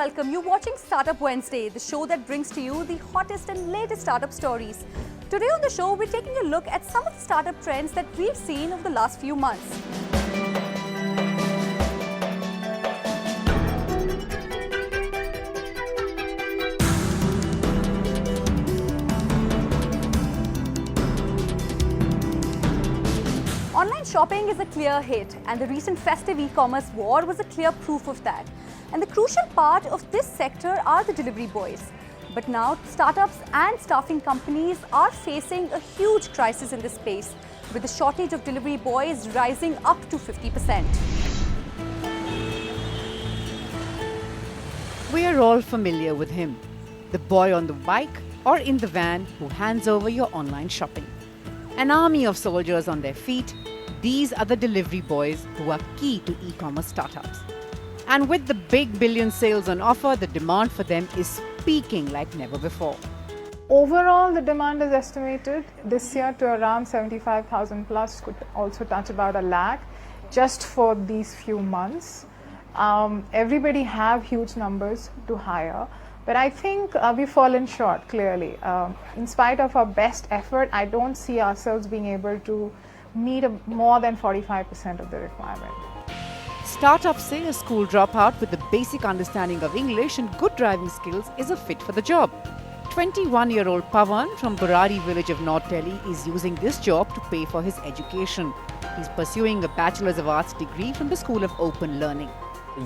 welcome. You're watching Startup Wednesday, the show that brings to you the hottest and latest startup stories. Today on the show, we're taking a look at some of the startup trends that we've seen over the last few months. Online shopping is a clear hit, and the recent festive e-commerce war was a clear proof of that. And the crucial part of this sector are the delivery boys. But now, startups and staffing companies are facing a huge crisis in this space, with the shortage of delivery boys rising up to 50%. We are all familiar with him, the boy on the bike or in the van who hands over your online shopping. An army of soldiers on their feet, these are the delivery boys who are key to e-commerce startups. And with the big billion sales on offer, the demand for them is peaking like never before. Overall, the demand is estimated this year to around 75,000 plus, could also touch about a lakh just for these few months. Everybody have huge numbers to hire, but I think we've fallen short, clearly. In spite of our best effort, I don't see ourselves being able to meet more than 45% of the requirement. Startups say a school dropout with the basic understanding of English and good driving skills is a fit for the job. 21-year-old Pawan from Burari village of North Delhi is using this job to pay for his education. He's pursuing a Bachelor's of Arts degree from the School of Open Learning.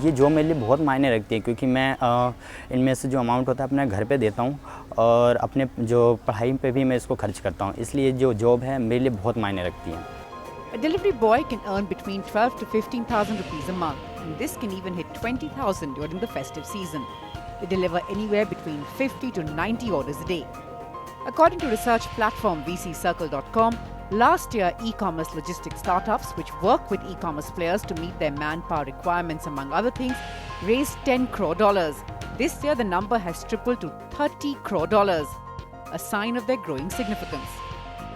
ये job मेरे लिए बहुत मायने रखती है क्योंकि मैं इनमें से जो अमाउंट होता है अपने घर पे देता हूँ और अपने जो पढ़ाई पे भी मैं इसको खर्च करता हूँ, इसलिए जो जॉब है मेरे लिए बहुत मायने रखती है. A delivery boy can earn between 12 to 15,000 rupees a month, and this can even hit 20,000 during the festive season. They deliver anywhere between 50 to 90 orders a day. According to research platform vccircle.com, last year e-commerce logistics startups which work with e-commerce players to meet their manpower requirements among other things raised $10 crore. This year the number has tripled to $30 crore, a sign of their growing significance.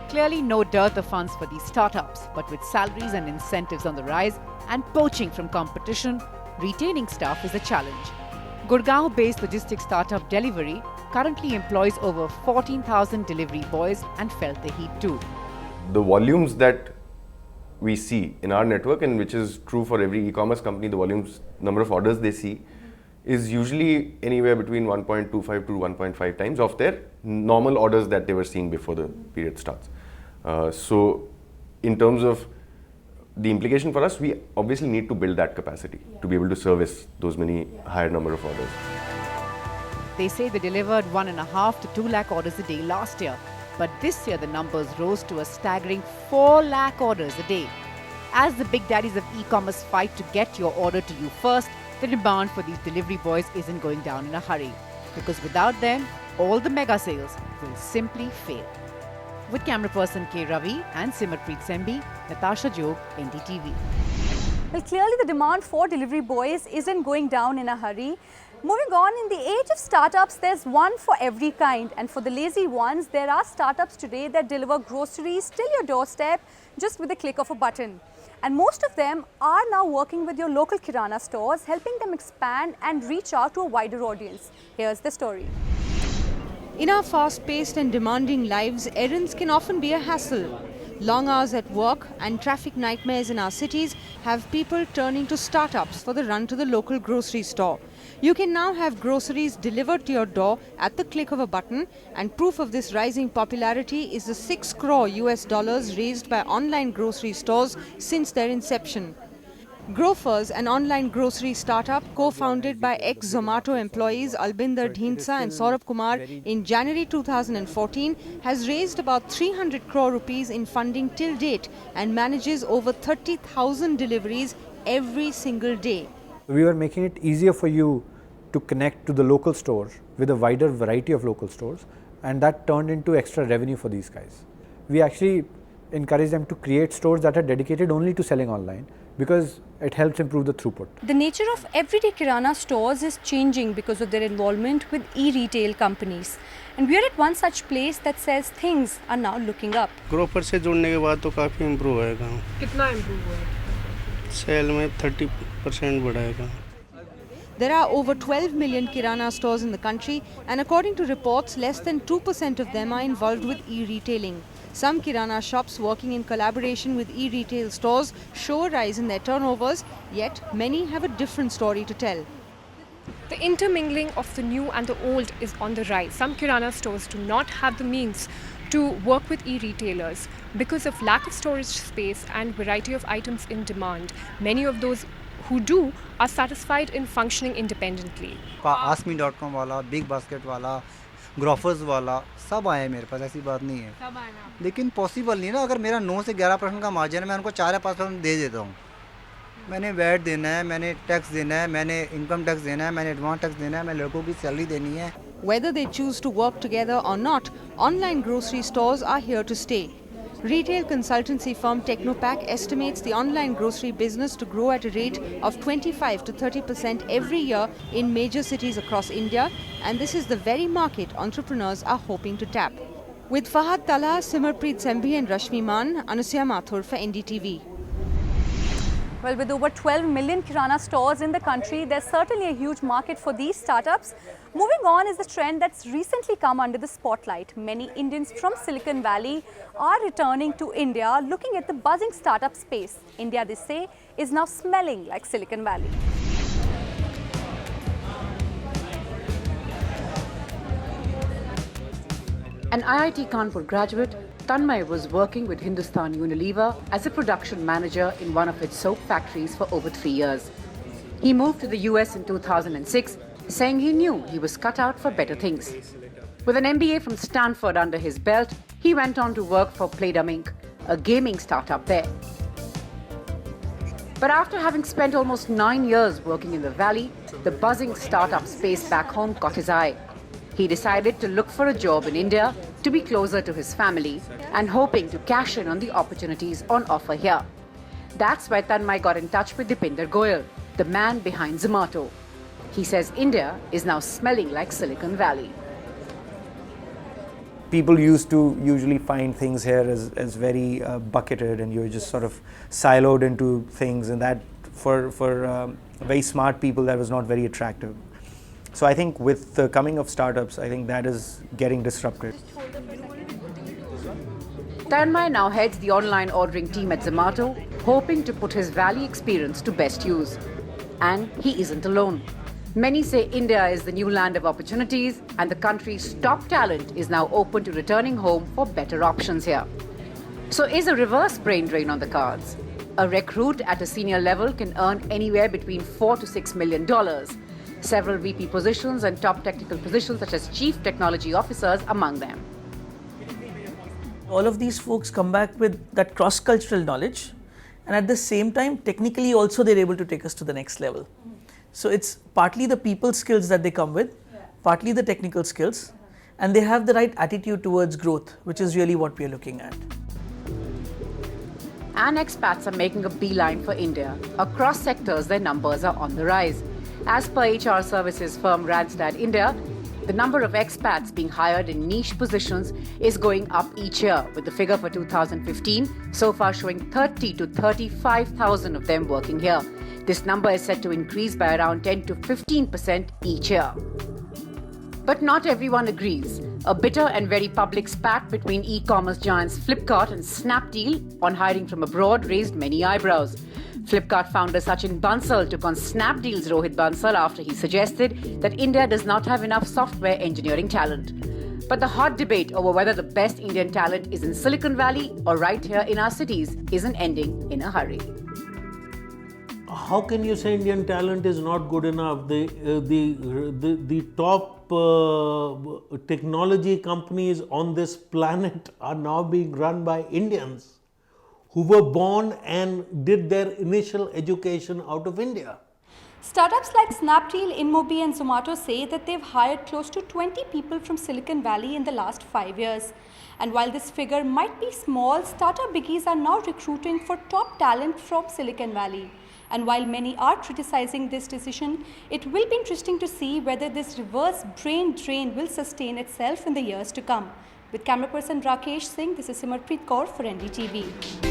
Clearly no dearth of funds for these startups, but with salaries and incentives on the rise and poaching from competition, retaining staff is a challenge. Gurgaon-based logistics startup Delivery currently employs over 14,000 delivery boys and felt the heat too. The volumes that we see in our network, and which is true for every e-commerce company, the volumes, number of orders they see is usually anywhere between 1.25 to 1.5 times of their normal orders that they were seeing before the period starts. So in terms of the implication for us, we obviously need to build that capacity to be able to service those many higher number of orders. They say they delivered 1.5 to 2 lakh orders a day last year, but this year the numbers rose to a staggering 4 lakh orders a day. As the big daddies of e-commerce fight to get your order to you first, the demand for these delivery boys isn't going down in a hurry, because without them, all the mega sales will simply fail. With camera person K. Ravi and Simarpreet Sembi, Natasha Jog, NDTV. Well, clearly the demand for delivery boys isn't going down in a hurry. Moving on, in the age of startups, there's one for every kind. And for the lazy ones, there are startups today that deliver groceries till your doorstep just with the click of a button. And most of them are now working with your local kirana stores, helping them expand and reach out to a wider audience. Here's the story. In our fast-paced and demanding lives, errands can often be a hassle. Long hours at work and traffic nightmares in our cities have people turning to startups for the run to the local grocery store. You can now have groceries delivered to your door at the click of a button, and proof of this rising popularity is the $6 crore raised by online grocery stores since their inception. Grofers, an online grocery startup co-founded by ex-Zomato employees Albinder Dhinsa and Saurabh Kumar in January 2014, has raised about 300 crore rupees in funding till date and manages over 30,000 deliveries every single day. We were making it easier for you to connect to the local store with a wider variety of local stores, and that turned into extra revenue for these guys. We actually encourage them to create stores that are dedicated only to selling online, because it helps improve the throughput. The nature of everyday kirana stores is changing because of their involvement with e-retail companies. And we are at one such place that says things are now looking up. Grofer से जुड़ने के बाद तो काफ़ी improve होएगा. कितना improve हुआ है? सेल में 30% बढ़ाएगा. There are over 12 million kirana stores in the country, and according to reports, less than 2% of them are involved with e-retailing. Some kirana shops working in collaboration with e-retail stores show a rise in their turnovers, yet many have a different story to tell. The intermingling of the new and the old is on the rise. Some kirana stores do not have the means to work with e-retailers because of lack of storage space and variety of items in demand. Many of those who do are satisfied in functioning independently. Askme.com वाला, Big Basket वाला, Grofers वाला सब आए मेरे पास, ऐसी बात नहीं है, लेकिन पॉसिबल नहीं ना। अगर मेरा 9 से 11% का मार्जिन है, मैं उनको 4 या 5% दे देता हूँ। मैंने वैट देना है, मैंने टैक्स देना है, मैंने इनकम टैक्स देना है, मैंने एडवांस टैक्स देना है, मैं लड़कों की सैलरी देनी है। Whether they choose to work together or not, online grocery stores are here to stay. Retail consultancy firm Technopack estimates the online grocery business to grow at a rate of 25 to 30% every year in major cities across India, and this is the very market entrepreneurs are hoping to tap. With Fahad Tala, Simarpreet Sembhi and Rashmi Maan, Anusya Mathur for NDTV. Well, with over 12 million kirana stores in the country, there's certainly a huge market for these startups. Moving on is the trend that's recently come under the spotlight. Many Indians from Silicon Valley are returning to India, looking at the buzzing startup space. India, they say, is now smelling like Silicon Valley. An IIT Kanpur graduate, Tanmay was working with Hindustan Unilever as a production manager in one of its soap factories for over 3 years. He moved to the US in 2006, saying he knew he was cut out for better things. With an MBA from Stanford under his belt, he went on to work for Playdom Inc., a gaming startup there. But after having spent almost 9 years working in the Valley, the buzzing startup space back home caught his eye. He decided to look for a job in India to be closer to his family and hoping to cash in on the opportunities on offer here. That's why Tanmay got in touch with Dipinder Goyal, the man behind Zomato. He says India is now smelling like Silicon Valley. People used to usually find things here as very bucketed, and you're just sort of siloed into things, and that for very smart people that was not very attractive. So I think with the coming of startups, I think that is getting disrupted. Tanmay now heads the online ordering team at Zomato, hoping to put his Valley experience to best use. And he isn't alone. Many say India is the new land of opportunities, and the country's top talent is now open to returning home for better options here. So is a reverse brain drain on the cards? A recruit at a senior level can earn anywhere between $4 to $6 million. Several VP positions and top technical positions such as Chief Technology Officers among them. All of these folks come back with that cross-cultural knowledge, and at the same time, technically also they're able to take us to the next level. So it's partly the people skills that they come with, partly the technical skills, and they have the right attitude towards growth, which is really what we are looking at. And expats are making a beeline for India. Across sectors, their numbers are on the rise. As per HR services firm Randstad India, the number of expats being hired in niche positions is going up each year, with the figure for 2015 so far showing 30 to 35,000 of them working here. This number is set to increase by around 10 to 15% each year. But not everyone agrees. A bitter and very public spat between e-commerce giants Flipkart and Snapdeal on hiring from abroad raised many eyebrows. Flipkart founder Sachin Bansal took on Snapdeal's Rohit Bansal after he suggested that India does not have enough software engineering talent. But the hot debate over whether the best Indian talent is in Silicon Valley or right here in our cities isn't ending in a hurry. How can you say Indian talent is not good enough? The top technology companies on this planet are now being run by Indians who were born and did their initial education out of India. Startups like Snapdeal, InMobi and Zomato say that they've hired close to 20 people from Silicon Valley in the last 5 years. And while this figure might be small, startup biggies are now recruiting for top talent from Silicon Valley. And while many are criticizing this decision, it will be interesting to see whether this reverse brain drain will sustain itself in the years to come. With camera person Rakesh Singh, this is Simarpreet Kaur for NDTV.